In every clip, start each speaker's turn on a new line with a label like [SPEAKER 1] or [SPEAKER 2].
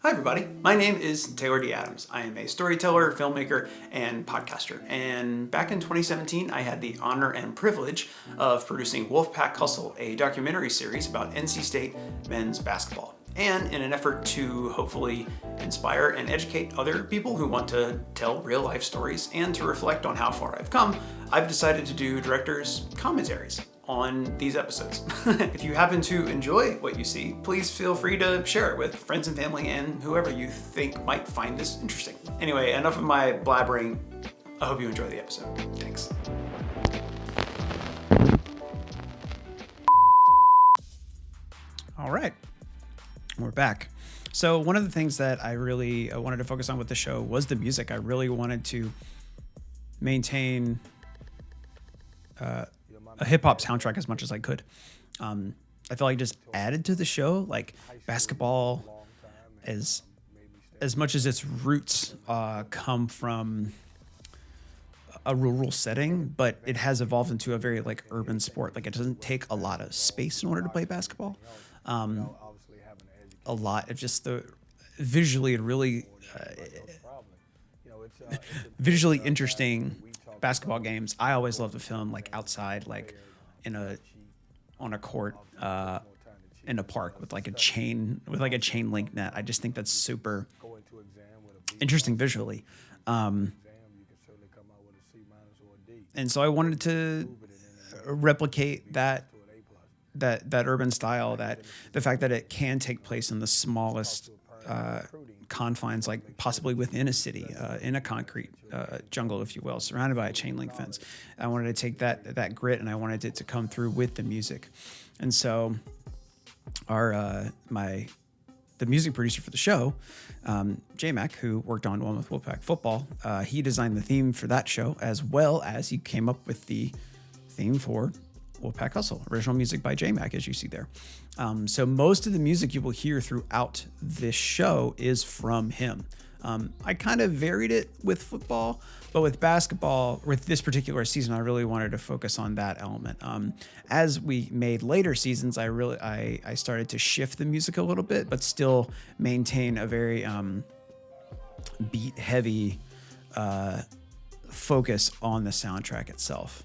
[SPEAKER 1] Hi everybody, my name is Taylor D. Adams. I am a storyteller, filmmaker, and podcaster. And back in 2017, I had the honor and privilege of producing Wolfpack Hustle, a documentary series about NC State men's basketball. And in an effort to hopefully inspire and educate other people who want to tell real life stories and to reflect on how far I've come, I've decided to do director's commentaries on these episodes. If you happen to enjoy what you see, please feel free to share it with friends and family and whoever you think might find this interesting. Anyway, enough of my blabbering. I hope you enjoy the episode. Thanks. All right, we're back. So one of the things that I really wanted to focus on with the show was the music. I really wanted to maintain a hip hop soundtrack as much as I could. I feel like just added to the show, like basketball, as much as its roots come from a rural setting, but it has evolved into a very like urban sport. Like it doesn't take a lot of space in order to play basketball. A lot of just the visually and really visually interesting basketball games. I always love to film like outside, like on a court in a park with like a chain link net. I just think that's super interesting visually. And so I wanted to replicate that urban style, that the fact that it can take place in the smallest confines, like possibly within a city, in a concrete jungle, if you will, surrounded by a chain link fence. I wanted to take that grit and I wanted it to come through with the music. And so the music producer for the show, J-Mac, who worked on One with Wolfpack Football, he designed the theme for that show, as well as he came up with the theme for Wolfpack Hustle, original music by J-Mac, as you see there. So most of the music you will hear throughout this show is from him. I kind of varied it with football, but with basketball, with this particular season, I really wanted to focus on that element. As we made later seasons, I started to shift the music a little bit, but still maintain a very beat heavy focus on the soundtrack itself.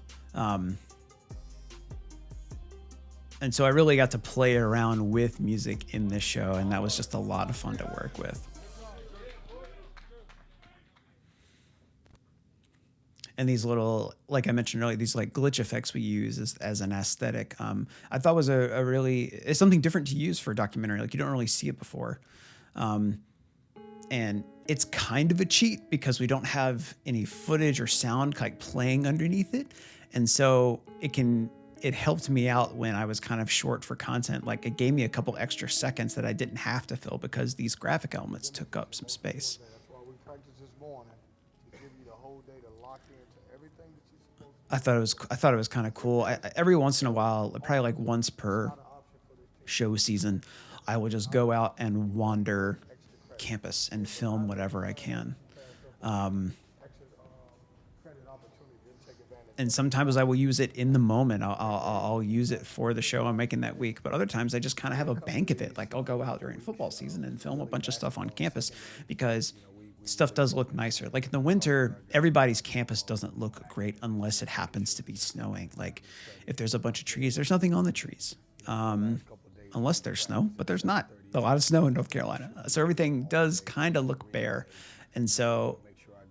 [SPEAKER 1] And so I really got to play around with music in this show, and that was just a lot of fun to work with. And these little, like I mentioned earlier, these like glitch effects we use as an aesthetic, I thought was it's something different to use for a documentary. Like you don't really see it before. And it's kind of a cheat because we don't have any footage or sound like playing underneath it. And so it helped me out when I was kind of short for content. Like it gave me a couple extra seconds that I didn't have to fill because these graphic elements took up some space.
[SPEAKER 2] That's why we practice this morning to give you the whole day to lock into everything that you're supposed to do.
[SPEAKER 1] I thought it was kind of cool. Every once in a while, probably like once per show season, I will just go out and wander campus and film whatever I can. And sometimes I will use it in the moment. I'll use it for the show I'm making that week. But other times I just kind of have a bank of it. Like I'll go out during football season and film a bunch of stuff on campus because stuff does look nicer. Like in the winter, everybody's campus doesn't look great unless it happens to be snowing. Like if there's a bunch of trees, there's nothing on the trees. Unless there's snow, but there's not a lot of snow in North Carolina. So everything does kind of look bare. And so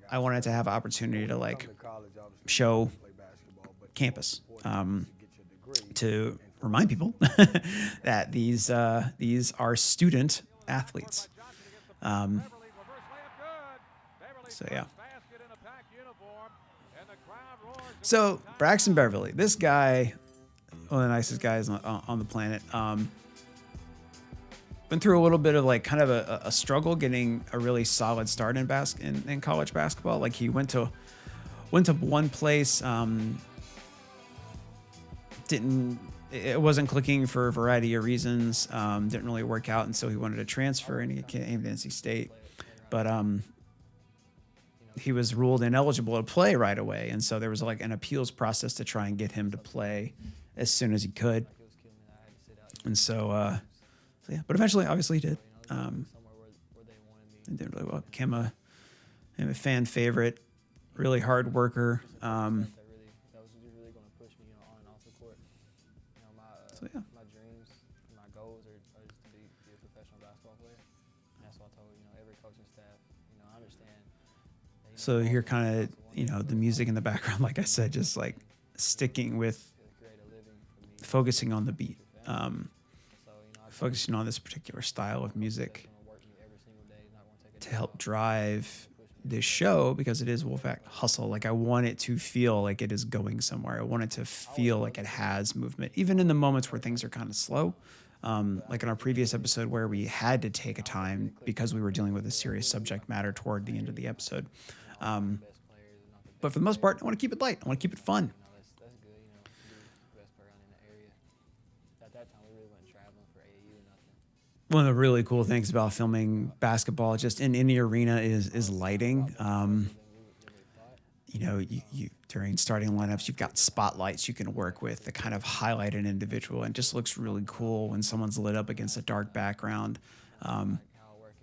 [SPEAKER 1] I wanted to have an opportunity to like show campus to remind people that these are student athletes. So yeah. So Braxton Beverly, this guy, one of the nicest guys on the planet, went through a little bit of like kind of a struggle getting a really solid start in college basketball. Like he went to one place, it wasn't clicking for a variety of reasons. Didn't really work out, and so he wanted to transfer, and he came to NC State, but he was ruled ineligible to play right away, and so there was like an appeals process to try and get him to play as soon as he could. And so yeah, but eventually, obviously, he did. It did really well. Became a fan favorite, really hard worker.
[SPEAKER 3] That was just really going to push me, on and off the court.
[SPEAKER 1] So yeah.
[SPEAKER 3] My dreams, my goals are just to be a professional basketball player. And that's what I told every coaching staff. I understand. That,
[SPEAKER 1] So you're kind of, the music in the background, like I said, just like sticking with
[SPEAKER 3] create a living for me.
[SPEAKER 1] focusing on the beat,
[SPEAKER 3] So, I
[SPEAKER 1] focusing on this particular style of music
[SPEAKER 3] work every single day, not going to take a
[SPEAKER 1] to
[SPEAKER 3] day
[SPEAKER 1] help
[SPEAKER 3] off.
[SPEAKER 1] drive this show, because it is Wolfpack Hustle. Like I want it to feel like it is going somewhere. I want it to feel like it has movement, even in the moments where things are kind of slow. Like in our previous episode where we had to take a time because we were dealing with a serious subject matter toward the end of the episode. But for the most part, I want to keep it light. I want to keep it fun.
[SPEAKER 3] That's good. To be the best player in the area. At that time, we really wasn't traveling for AAU or nothing.
[SPEAKER 1] One of the really cool things about filming basketball just in any arena is lighting. You during starting lineups, you've got spotlights you can work with that kind of highlight an individual, and just looks really cool when someone's lit up against a dark background.
[SPEAKER 3] How I work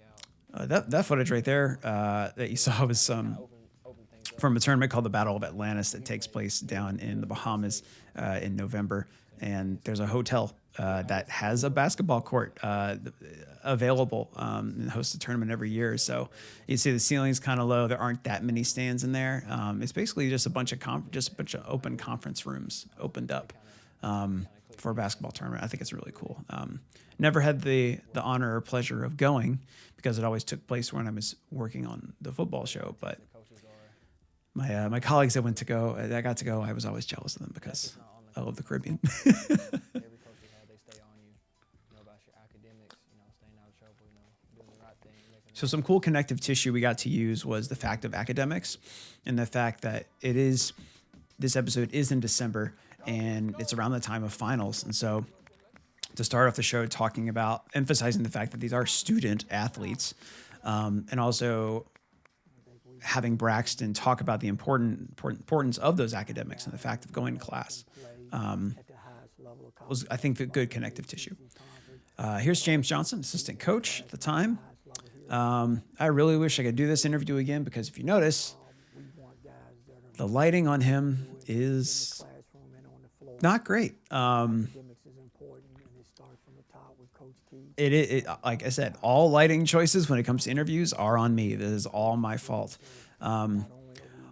[SPEAKER 3] out.
[SPEAKER 1] That footage right there that you saw was
[SPEAKER 3] Open things up.
[SPEAKER 1] from a tournament called the Battle of Atlantis that takes place down in the Bahamas in November. And there's a hotel that has a basketball court available and hosts a tournament every year. So you see the ceiling's kind of low. There aren't that many stands in there. It's basically just a bunch of open conference rooms opened up for a basketball tournament. I think it's really cool. Never had the honor or pleasure of going because it always took place when I was working on the football show. But
[SPEAKER 3] Coaches are.
[SPEAKER 1] my colleagues that got to go, I was always jealous of them because I love the Caribbean.
[SPEAKER 3] Every coach we have, they stay on you. About your academics. Staying out of trouble. Doing the right thing.
[SPEAKER 1] So some cool connective tissue we got to use was the fact of academics, and the fact that this episode is in December and it's around the time of finals. And so to start off the show talking about emphasizing the fact that these are student athletes, and also having Braxton talk about the importance of those academics and the fact of going to class was, I think, the good connective tissue. Here's James Johnson, assistant coach at the time. I really wish I could do this interview again because if you notice, the lighting on him is not great. It like I said, all lighting choices when it comes to interviews are on me. This is all my fault.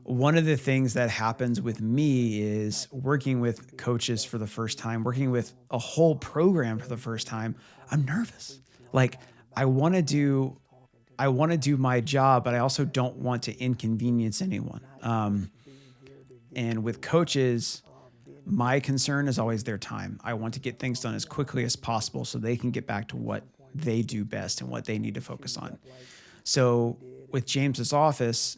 [SPEAKER 1] One of the things that happens with me is working with coaches for the first time, working with a whole program for the first time. I'm nervous. Like I want to do my job, but I also don't want to inconvenience anyone. And with coaches, my concern is always their time. I want to get things done as quickly as possible so they can get back to what they do best and what they need to focus on. So with James's office,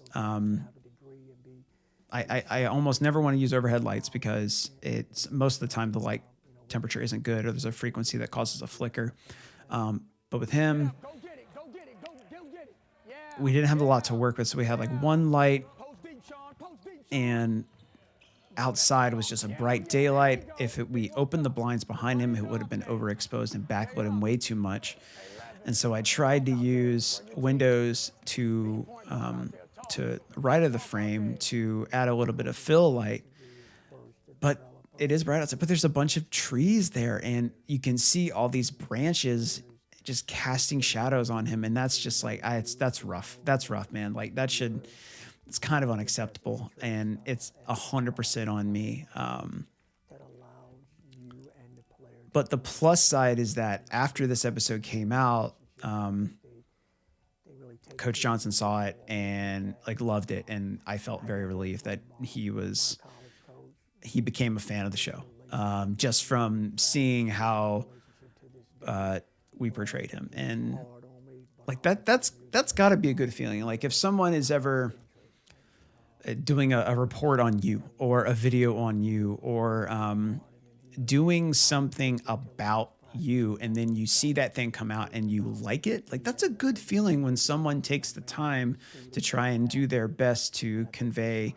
[SPEAKER 1] I almost never want to use overhead lights because it's most of the time the light temperature isn't good or there's a frequency that causes a flicker. But with him, we didn't have a lot to work with. So we had like one light, and outside was just a bright daylight. If we opened the blinds behind him, it would have been overexposed and backlit him way too much. And so I tried to use windows to right of the frame to add a little bit of fill light. But it is bright outside, but there's a bunch of trees there, and you can see all these branches just casting shadows on him. And that's just like, that's rough. That's rough, man. Like it's kind of unacceptable, and it's 100% on me. But the plus side is that after this episode came out, Coach Johnson saw it and like loved it, and I felt very relieved that he became a fan of the show, just from seeing how we portrayed him. And like that's got to be a good feeling. Like if someone is ever doing a report on you or a video on you or doing something about you, and then you see that thing come out and you like it, like that's a good feeling when someone takes the time to try and do their best to convey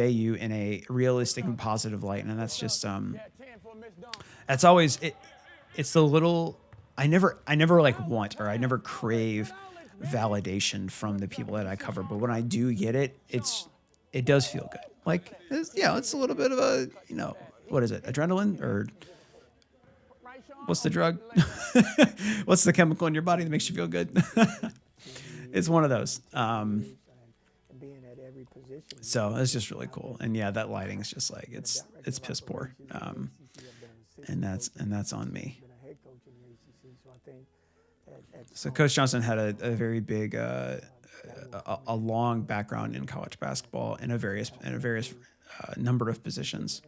[SPEAKER 1] you in a realistic and positive light. And that's just that's always it. It's the little, I never like want, or I never crave validation from the people that I cover. But when I do get it, it does feel good. Like, it's a little bit of a, what is it? Adrenaline, or what's the drug? What's the chemical in your body that makes you feel good? It's one of those. So it's just really cool. And yeah, that lighting is just like, it's piss poor. And that's on me. So Coach Johnson had a very big, a long background in college basketball in a various number of positions.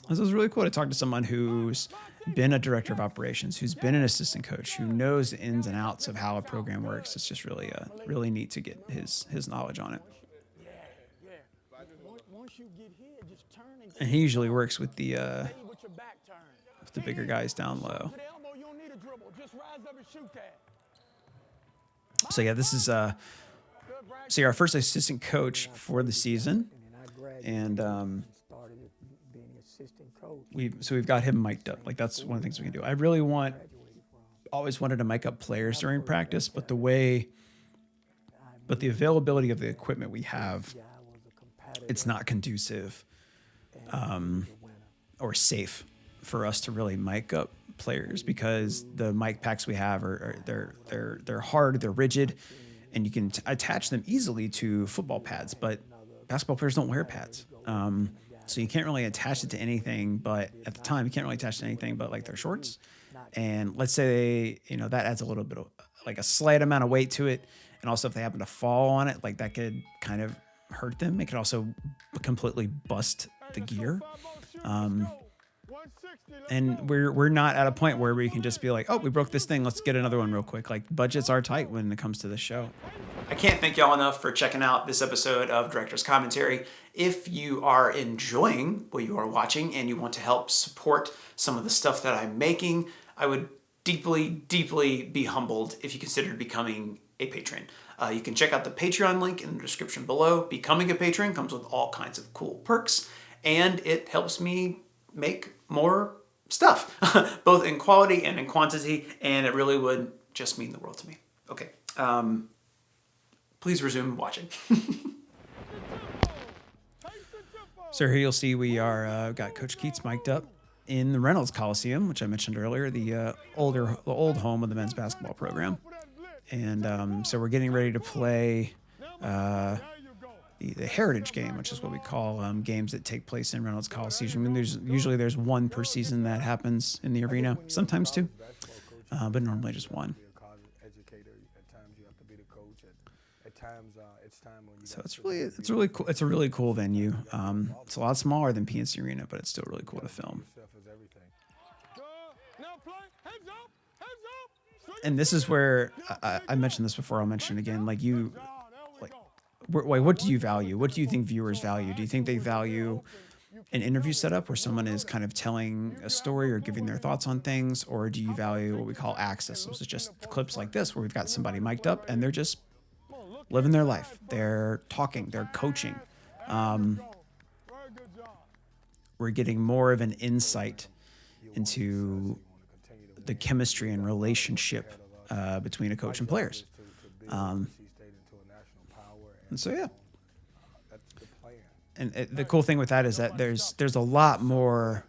[SPEAKER 1] This was really cool to talk to someone who's been a director of operations, who's been an assistant coach, who knows the ins and outs of how a program works. It's just really neat to get his knowledge on it. And he usually works with the bigger guys down low. So yeah, this is our first assistant coach for the season, and we've got him mic'd up. Like, that's one of the things we can do. I really always wanted to mic up players during practice, but the availability of the equipment we have, it's not conducive or safe for us to really mic up players, because the mic packs we have they're hard, they're rigid, and you can attach them easily to football pads, but basketball players don't wear pads. So you can't really attach it to anything, but at the time you can't really attach it to anything but like their shorts. And let's say, that adds a little bit of like a slight amount of weight to it. And also if they happen to fall on it, like that could kind of hurt them. It could also completely bust the gear. And we're not at a point where we can just be like, oh, we broke this thing, let's get another one real quick. Like, budgets are tight when it comes to this show. I can't thank y'all enough for checking out this episode of Director's Commentary. If you are enjoying what you are watching and you want to help support some of the stuff that I'm making, I would deeply, deeply be humbled if you considered becoming a patron. You can check out the Patreon link in the description below. Becoming a patron comes with all kinds of cool perks, and it helps me make more stuff, both in quality and in quantity, and it really would just mean the world to me. Okay, please resume watching. So here you'll see we are got Coach Keats mic'd up in the Reynolds Coliseum, which I mentioned earlier, the old home of the men's basketball program. And so we're getting ready to play the Heritage game, which is what we call games that take place in Reynolds Coliseum. I mean, there's one per season that happens in the arena, sometimes two, but normally just one. So it's really cool. It's a really cool venue. It's a lot smaller than PNC Arena, but it's still really cool to film. And this is where I mentioned this before. I'll mention it again. What do you value? What do you think viewers value? Do you think they value an interview setup where someone is kind of telling a story or giving their thoughts on things, or do you value what we call access? Which is just clips like this where we've got somebody mic'd up and they're just living their life. They're talking. They're coaching. We're getting more of an insight into the chemistry and relationship between a coach and players. And so, yeah. And the cool thing with that is that there's a lot more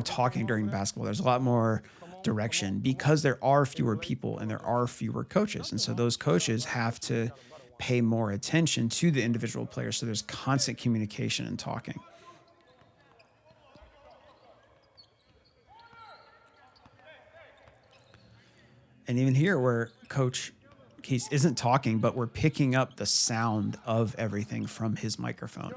[SPEAKER 1] talking during basketball. There's a lot more direction because there are fewer people and there are fewer coaches. And so those coaches have to pay more attention to the individual players. So there's constant communication and talking. And even here where Coach Keats isn't talking, but we're picking up the sound of everything from his microphone.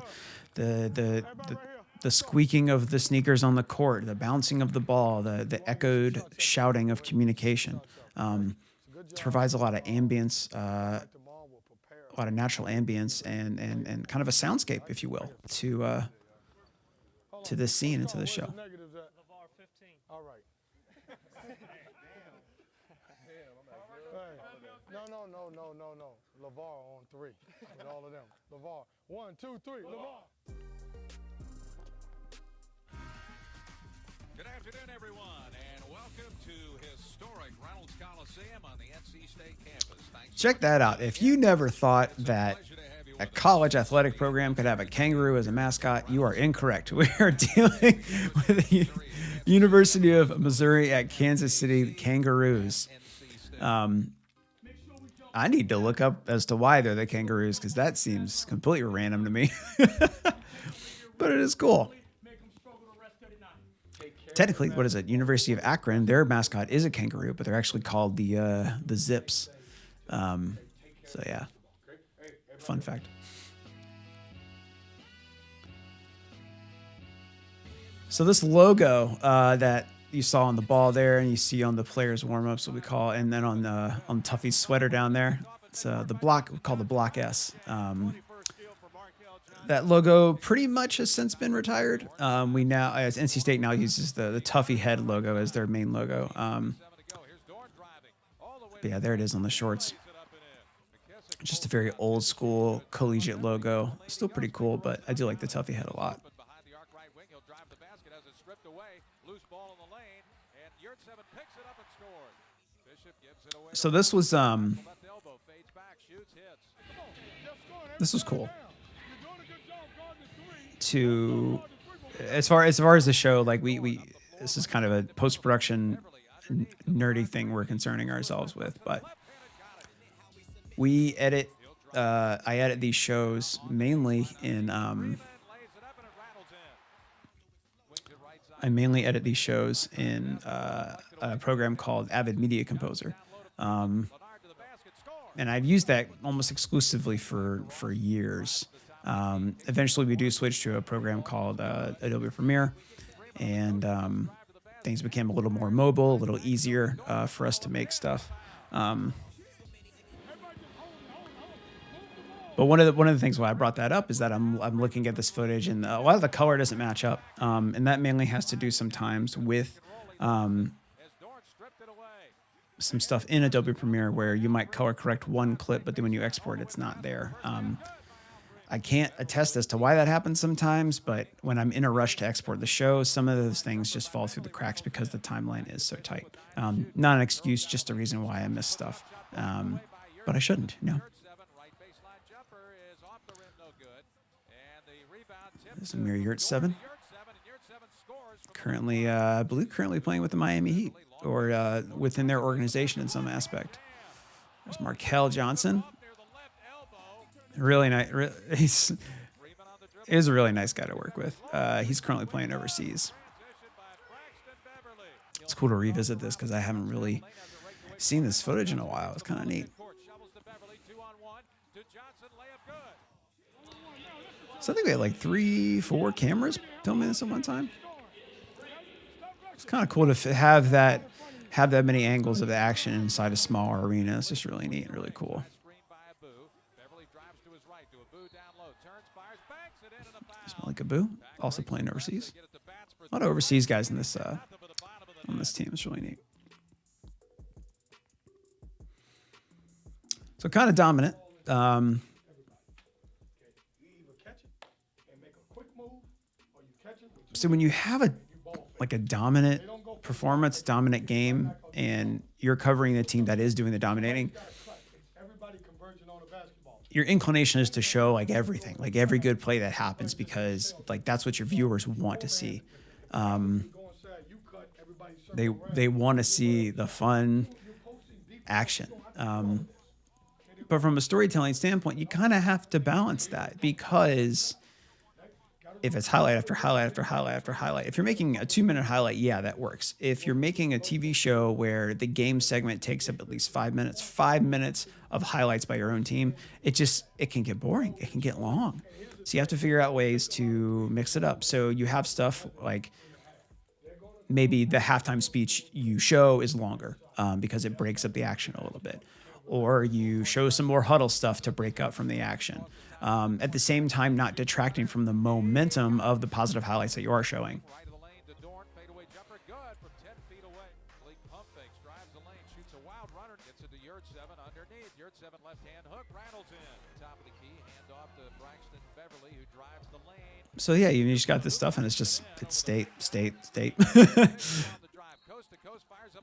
[SPEAKER 1] The squeaking of the sneakers on the court, the bouncing of the ball, the echoed shouting of communication. It provides a lot of ambience, a lot of natural ambience and kind of a soundscape, if you will, to this scene and to the show.
[SPEAKER 2] No. LeVar on 3 with all of them. LeVar, 1, 2, 3. LeVar.
[SPEAKER 4] Good afternoon, everyone, and welcome
[SPEAKER 1] Check that out. If you never thought that a college athletic program could have a kangaroo as a mascot, you are incorrect. We are dealing with the University of Missouri at Kansas City Kangaroos. I need to look up as to why they're the Kangaroos, because that seems completely random to me. But it is cool. Technically, what is it? University of Akron, their mascot is a kangaroo, but they're actually called the Zips. So yeah, fun fact. So this logo that you saw on the ball there, and you see on the players' warm-ups, what we call, and then on Tuffy's sweater down there, it's the block, we call the Block S. That logo pretty much has since been retired. We now, as NC State now uses the Tuffy head logo as their main logo. But yeah, there it is on the shorts. Just a very old school collegiate logo. Still pretty cool, but I do like the Tuffy head a lot. So this was cool. To as far as the show, like we this is kind of a post-production nerdy thing we're concerning ourselves with, but we edit I edit these shows mainly in I mainly edit these shows in a program called Avid Media Composer. And I've used that almost exclusively for years. Eventually, we do switch to a program called Adobe Premiere, and things became a little more mobile, a little easier for us to make stuff. But one of the things why I brought that up is that I'm looking at this footage, and a lot of the color doesn't match up, and that mainly has to do sometimes with some stuff in Adobe Premiere where you might color correct one clip, but then when you export, it's not there. I can't attest as to why that happens sometimes, but when I'm in a rush to export the show, some of those things just fall through the cracks because the timeline is so tight. Not an excuse, just a reason why I miss stuff. But I shouldn't, you know. There's Amir Yurt 7. Currently, I believe playing with the Miami Heat, or within their organization in some aspect. There's Markel Johnson. Really nice. He's a really nice guy to work with. He's currently playing overseas. It's cool to revisit this because I haven't really seen this footage in a while. It's kind of neat. So I think they had like 3-4 cameras filming this at one time. It's kind of cool to have that many angles of the action inside a small arena. It's just really neat and really cool. Smell like a boo. Also playing overseas. A lot of overseas guys in this on this team. It's really neat. So kind of dominant. So when you have a dominant performance, dominant game, and you're covering the team that is doing the dominating, your inclination is to show like everything, like every good play that happens, because like that's what your viewers want to see. They want to see the fun action. But from a storytelling standpoint, you kind of have to balance that, because if it's highlight after highlight after highlight after highlight, if you're making a 2-minute highlight, yeah, that works. If you're making a TV show where the game segment takes up at least 5 minutes of highlights by your own team, it can get boring. It can get long. So you have to figure out ways to mix it up. So you have stuff like maybe the halftime speech you show is longer because it breaks up the action a little bit. Or you show some more huddle stuff to break up from the action. At the same time, not detracting from the momentum of the positive highlights that you are showing. So yeah, you just got this stuff, and it's state.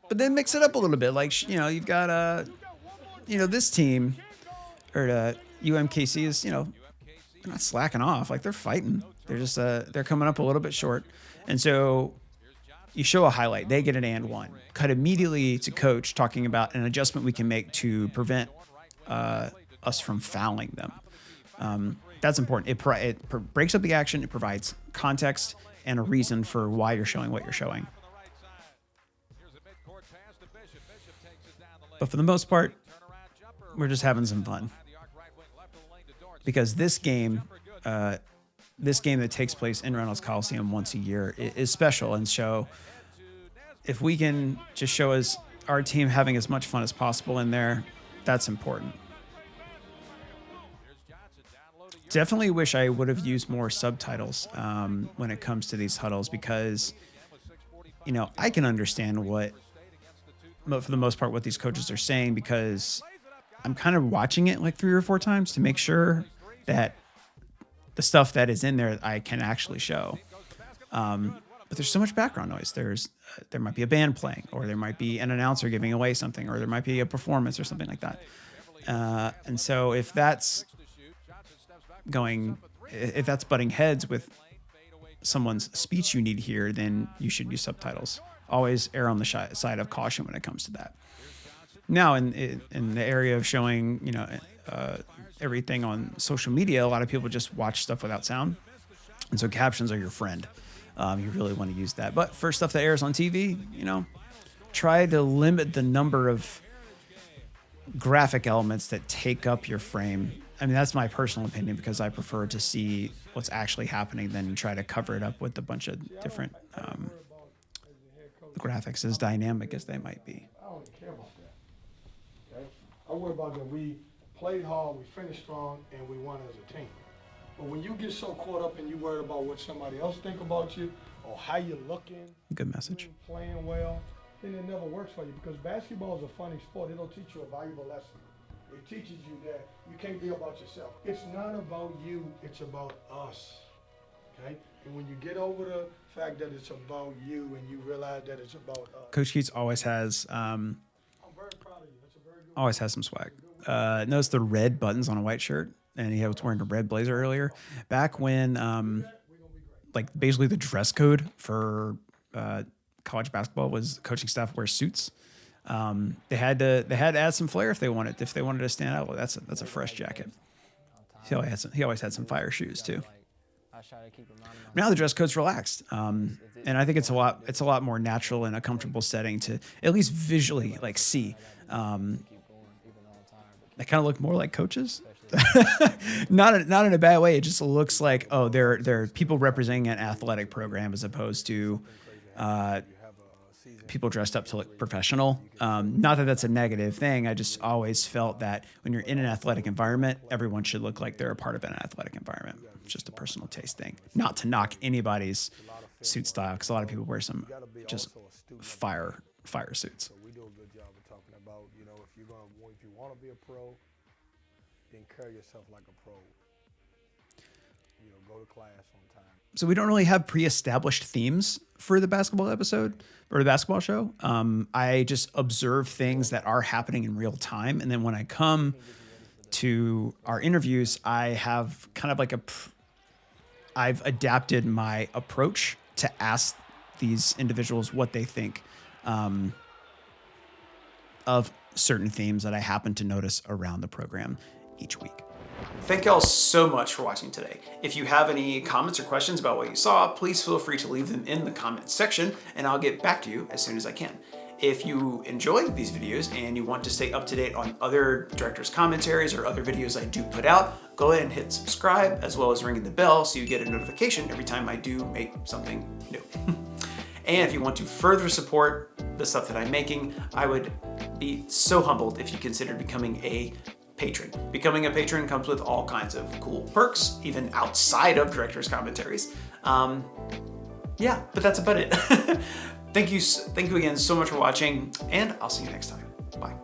[SPEAKER 1] but then mix it up a little bit. Like, you know, you've got, you know, this team, or UMKC is, you know, they're not slacking off. Like, they're fighting. They're just, they're coming up a little bit short. And so you show a highlight, they get an and one. Cut immediately to coach talking about an adjustment we can make to prevent us from fouling them. That's important. It breaks up the action. It provides context and a reason for why you're showing what you're showing. But for the most part, we're just having some fun. Because this game that takes place in Reynolds Coliseum once a year is special. And so if we can just show us our team having as much fun as possible in there, that's important. Definitely wish I would have used more subtitles when it comes to these huddles, because, you know, I can understand what, for the most part, what these coaches are saying, because I'm kind of watching it like 3 or 4 times to make sure that the stuff that is in there I can actually show. But there's so much background noise. There might be a band playing, or there might be an announcer giving away something, or there might be a performance or something like that. And so if that's butting heads with someone's speech you need to hear, then you should use subtitles. Always err on the side of caution when it comes to that. Now, in the area of showing, you know, everything on social media, a lot of people just watch stuff without sound. And so captions are your friend. You really want to use that. But for stuff that airs on TV, you know, try to limit the number of graphic elements that take up your frame. I mean, that's my personal opinion, because I prefer to see what's actually happening than try to cover it up with a bunch of different graphics, as dynamic as they might be.
[SPEAKER 2] I don't care about that. Okay? I worry about that we played hard, we finished strong, and we won as a team. But when you get so caught up and you worried about what somebody else think about you, or how you're looking,
[SPEAKER 1] good message,
[SPEAKER 2] playing well, then it never works for you, because basketball is a funny sport. It'll teach you a valuable lesson. It teaches you that you can't be about yourself. It's not about you, it's about us. Okay? And when you get over the fact that it's about you and you realize that it's about us.
[SPEAKER 1] Coach Keats always has
[SPEAKER 2] I'm very proud of you. That's a very good
[SPEAKER 1] always has some swag. Notice the red buttons on a white shirt, and he was wearing a red blazer earlier. Back when like basically the dress code for college basketball was coaching staff wear suits. They had to add some flair if they wanted to stand out. Well, that's a fresh jacket. He always had some fire shoes too. Now the dress code's relaxed, and I think it's a lot more natural and a comfortable setting to at least visually like see. They kind of look more like coaches. not in a bad way. It just looks like, oh, they're people representing an athletic program as opposed to people dressed up to look professional. Not that that's a negative thing. I just always felt that when you're in an athletic environment, everyone should look like they're a part of an athletic environment. It's just a personal taste thing. Not to knock anybody's suit style, because a lot of people wear some just fire suits.
[SPEAKER 2] So we do a good job of talking about, you know, if you want to be a pro, then carry yourself like a pro. You know, go to class on time.
[SPEAKER 1] So we don't really have pre-established themes for the basketball episode or the basketball show. I just observe things that are happening in real time. And then when I come to our interviews, I have kind of like I've adapted my approach to ask these individuals what they think of certain themes that I happen to notice around the program each week. Thank y'all so much for watching today. If you have any comments or questions about what you saw, please feel free to leave them in the comments section, and I'll get back to you as soon as I can. If you enjoy these videos and you want to stay up to date on other directors' commentaries or other videos I do put out, go ahead and hit subscribe, as well as ringing the bell so you get a notification every time I do make something new. And if you want to further support the stuff that I'm making, I would be so humbled if you considered becoming a patron. Becoming a patron comes with all kinds of cool perks, even outside of director's commentaries. Yeah, but that's about it. Thank you again so much for watching, and I'll see you next time. Bye.